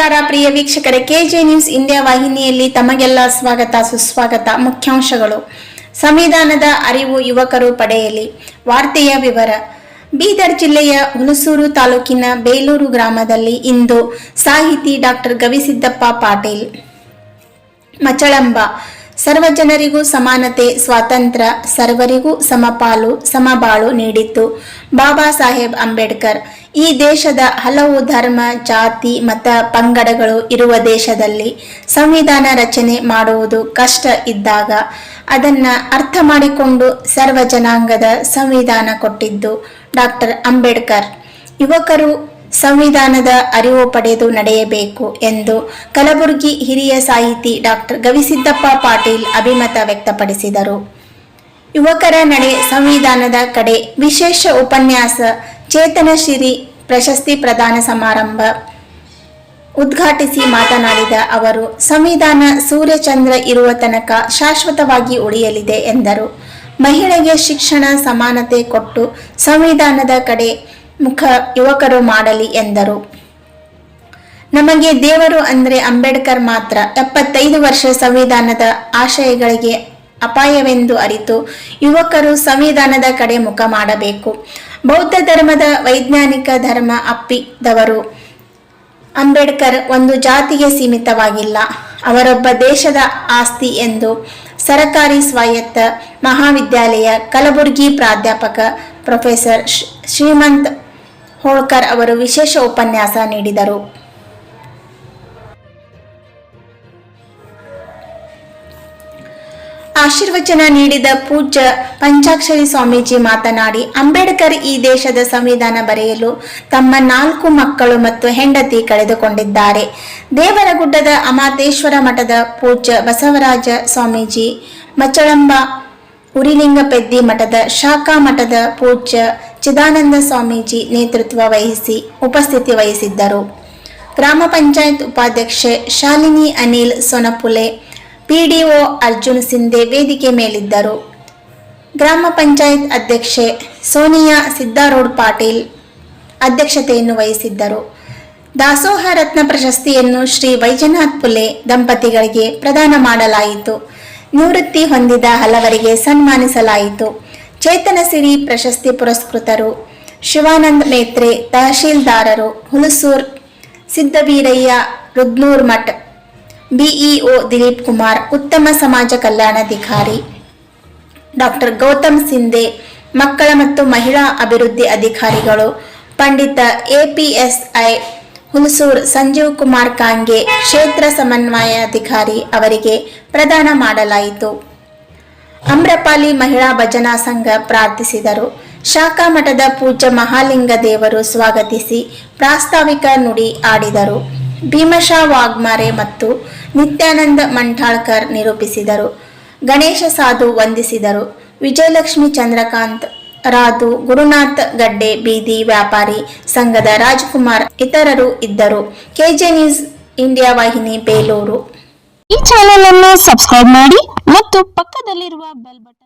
ನಮಸ್ಕಾರ ಪ್ರಿಯ ವೀಕ್ಷಕರೇ, K J news India ವಾಹಿನಿಯಲ್ಲಿ ತಮಗೆಲ್ಲ ಸ್ವಾಗತ ಸುಸ್ವಾಗತ. ಮುಖ್ಯಾಂಶಗಳು: ಸಂವಿಧಾನದ ಅರಿವು ಯುವಕರು ಪಡೆಯಲಿ. ವಾರ್ತೆಯ ವಿವರ. ಬೀದರ್ ಜಿಲ್ಲೆಯ ಹುಣಸೂರು ತಾಲೂಕಿನ ಬೇಲೂರು ಗ್ರಾಮದಲ್ಲಿ ಇಂದು ಸಾಹಿತಿ ಡಾಕ್ಟರ್ ಗವಿಸಿದ್ದಪ್ಪ ಪಾಟೀಲ್ ಮಚಳಂಬ ಸರ್ವಜನರಿಗೂ ಸಮಾನತೆ, ಸ್ವಾತಂತ್ರ್ಯ, ಸರ್ವರಿಗೂ ಸಮಪಾಲು ಸಮಬಾಳು ನೀಡಿದ್ದು ಬಾಬಾ ಸಾಹೇಬ್ ಅಂಬೇಡ್ಕರ್. ಈ ದೇಶದ ಹಲವು ಧರ್ಮ, ಜಾತಿ, ಮತ, ಪಂಗಡಗಳು ಇರುವ ದೇಶದಲ್ಲಿ ಸಂವಿಧಾನ ರಚನೆ ಮಾಡುವುದು ಕಷ್ಟ ಇದ್ದಾಗ ಅದನ್ನ ಅರ್ಥ ಮಾಡಿಕೊಂಡು ಸರ್ವ ಜನಾಂಗದ ಸಂವಿಧಾನ ಕೊಟ್ಟಿದ್ದು ಡಾಕ್ಟರ್ ಅಂಬೇಡ್ಕರ್. ಯುವಕರು ಸಂವಿಧಾನದ ಅರಿವು ಪಡೆದು ನಡೆಯಬೇಕು ಎಂದು ಕಲಬುರಗಿ ಹಿರಿಯ ಸಾಹಿತಿ ಡಾಕ್ಟರ್ ಗವಿಸಿದ್ದಪ್ಪ ಪಾಟೀಲ್ ಅಭಿಮತ ವ್ಯಕ್ತಪಡಿಸಿದರು. ಯುವಕರ ನಡೆ ಸಂವಿಧಾನದ ಕಡೆ ವಿಶೇಷ ಉಪನ್ಯಾಸ ಚೇತನಶ್ರೀ ಪ್ರಶಸ್ತಿ ಪ್ರದಾನ ಸಮಾರಂಭ ಉದ್ಘಾಟಿಸಿ ಮಾತನಾಡಿದ ಅವರು, ಸಂವಿಧಾನ ಸೂರ್ಯಚಂದ್ರ ಇರುವ ತನಕ ಶಾಶ್ವತವಾಗಿ ಉಳಿಯಲಿದೆ ಎಂದರು. ಮಹಿಳೆಗೆ ಶಿಕ್ಷಣ, ಸಮಾನತೆ ಕೊಟ್ಟು ಸಂವಿಧಾನದ ಕಡೆ ಮುಖ ಯುವಕರು ಮಾಡಲಿ ಎಂದರು. ನಮಗೆ ದೇವರು ಅಂದ್ರೆ ಅಂಬೇಡ್ಕರ್ ಮಾತ್ರ. 75 ವರ್ಷ ಸಂವಿಧಾನದ ಆಶಯಗಳಿಗೆ ಅಪಾಯವೆಂದು ಅರಿತು ಯುವಕರು ಸಂವಿಧಾನದ ಕಡೆ ಮುಖ ಮಾಡಬೇಕು. ಬೌದ್ಧ ಧರ್ಮದ ವೈಜ್ಞಾನಿಕ ಧರ್ಮ ಅಪ್ಪಿದವರು ಅಂಬೇಡ್ಕರ್ ಒಂದು ಜಾತಿಗೆ ಸೀಮಿತವಾಗಿಲ್ಲ, ಅವರೊಬ್ಬ ದೇಶದ ಆಸ್ತಿ ಎಂದು ಸರಕಾರಿ ಸ್ವಾಯತ್ತ ಮಹಾವಿದ್ಯಾಲಯ ಕಲಬುರಗಿ ಪ್ರಾಧ್ಯಾಪಕ ಪ್ರೊಫೆಸರ್ ಶ್ರೀಮಂತ್ ಹೋಳ್ಕರ್ ಅವರು ವಿಶೇಷ ಉಪನ್ಯಾಸ ನೀಡಿದರು. ಆಶೀರ್ವಚನ ನೀಡಿದ ಪೂಜ್ಯ ಪಂಚಾಕ್ಷರಿ ಸ್ವಾಮೀಜಿ ಮಾತನಾಡಿ, ಅಂಬೇಡ್ಕರ್ ಈ ದೇಶದ ಸಂವಿಧಾನ ಬರೆಯಲು ತಮ್ಮ 4 ಮಕ್ಕಳು ಮತ್ತು ಹೆಂಡತಿ ಕಳೆದುಕೊಂಡಿದ್ದಾರೆ. ದೇವರಗುಡ್ಡದ ಅಮಾತೇಶ್ವರ ಮಠದ ಪೂಜ್ಯ ಬಸವರಾಜ ಸ್ವಾಮೀಜಿ, ಮಚಳಂಬ ಉರಿಲಿಂಗಪೆದ್ದಿ ಮಠದ ಶಾಖಾ ಮಠದ ಪೂಜ್ಯ ಚಿದಾನಂದ ಸ್ವಾಮೀಜಿ ನೇತೃತ್ವ ವಹಿಸಿ ಉಪಸ್ಥಿತಿ ವಹಿಸಿದ್ದರು. ಗ್ರಾಮ ಪಂಚಾಯತ್ ಉಪಾಧ್ಯಕ್ಷೆ ಶಾಲಿನಿ ಅನಿಲ್ ಸೊನಪುಲೆ, ಪಿಡಿಒ ಅರ್ಜುನ್ ಸಿಂಧೆ ವೇದಿಕೆ ಮೇಲಿದ್ದರು. ಗ್ರಾಮ ಪಂಚಾಯತ್ ಅಧ್ಯಕ್ಷೆ ಸೋನಿಯಾ ಸಿದ್ದಾರೋಡ್ ಪಾಟೀಲ್ ಅಧ್ಯಕ್ಷತೆಯನ್ನು ವಹಿಸಿದ್ದರು. ದಾಸೋಹ ರತ್ನ ಪ್ರಶಸ್ತಿಯನ್ನು ಶ್ರೀ ವೈಜನಾಥ್ ಪುಲೆ ದಂಪತಿಗಳಿಗೆ ಪ್ರದಾನ ಮಾಡಲಾಯಿತು. ನಿವೃತ್ತಿ ಹೊಂದಿದ ಹಲವರಿಗೆ ಸನ್ಮಾನಿಸಲಾಯಿತು. ಚೇತನಸಿರಿ ಪ್ರಶಸ್ತಿ ಪುರಸ್ಕೃತರು ಶಿವಾನಂದ್ ಮೇತ್ರೆ, ತಹಶೀಲ್ದಾರರು ಹುಣಸೂರ್ ಸಿದ್ದವೀರಯ್ಯ, ರುದ್ನೂರ್ ಮಠ್, ಬಿಇಒ ದಿಲೀಪ್ ಕುಮಾರ್, ಉತ್ತಮ ಸಮಾಜ ಕಲ್ಯಾಣಾಧಿಕಾರಿ ಡಾಕ್ಟರ್ ಗೌತಮ್ ಸಿಂಧೆ, ಮಕ್ಕಳ ಮತ್ತು ಮಹಿಳಾ ಅಭಿವೃದ್ಧಿ ಅಧಿಕಾರಿಗಳು ಪಂಡಿತ ಎಪಿಎಸ್ಐ ಹುಣಸೂರ್ ಸಂಜೀವ್ ಕುಮಾರ್ ಕಾಂಗೆ, ಕ್ಷೇತ್ರ ಸಮನ್ವಯಾಧಿಕಾರಿ ಅವರಿಗೆ ಪ್ರದಾನ ಮಾಡಲಾಯಿತು. ಅಮ್ರಪಾಲಿ ಮಹಿಳಾ ಭಜನಾ ಸಂಘ ಪ್ರಾರ್ಥಿಸಿದರು. ಶಾಖಾ ಮಠದ ಪೂಜ್ಯ ಮಹಾಲಿಂಗ ದೇವರು ಸ್ವಾಗತಿಸಿ ಪ್ರಾಸ್ತಾವಿಕ ನುಡಿ ಆಡಿದರು. ಭೀಮಶಾ ವಾಗ್ಮಾರೆ ಮತ್ತು ನಿತ್ಯಾನಂದ ಮಂಠಾಳ್ಕರ್ ನಿರೂಪಿಸಿದರು. ಗಣೇಶ ಸಾಧು ವಂದಿಸಿದರು. ವಿಜಯಲಕ್ಷ್ಮಿ ಚಂದ್ರಕಾಂತ್, ರಾಧು, ಗುರುನಾಥ್ ಗಡ್ಡೆ, ಬೀದಿ ವ್ಯಾಪಾರಿ ಸಂಘದ ರಾಜ್ಕುಮಾರ್ ಇತರರು ಇದ್ದರು. ಕೆಜೆ ನ್ಯೂಸ್ ಇಂಡಿಯಾ ವಾಹಿನಿ, ಬೇಲೂರು. ಈ ಚಾನೆಲ್ ಅನ್ನು ಸಬ್ಸ್ಕ್ರೈಬ್ ಮಾಡಿ ಮತ್ತು ಪಕ್ಕದಲ್ಲಿರುವ ಬೆಲ್ ಬಟನ್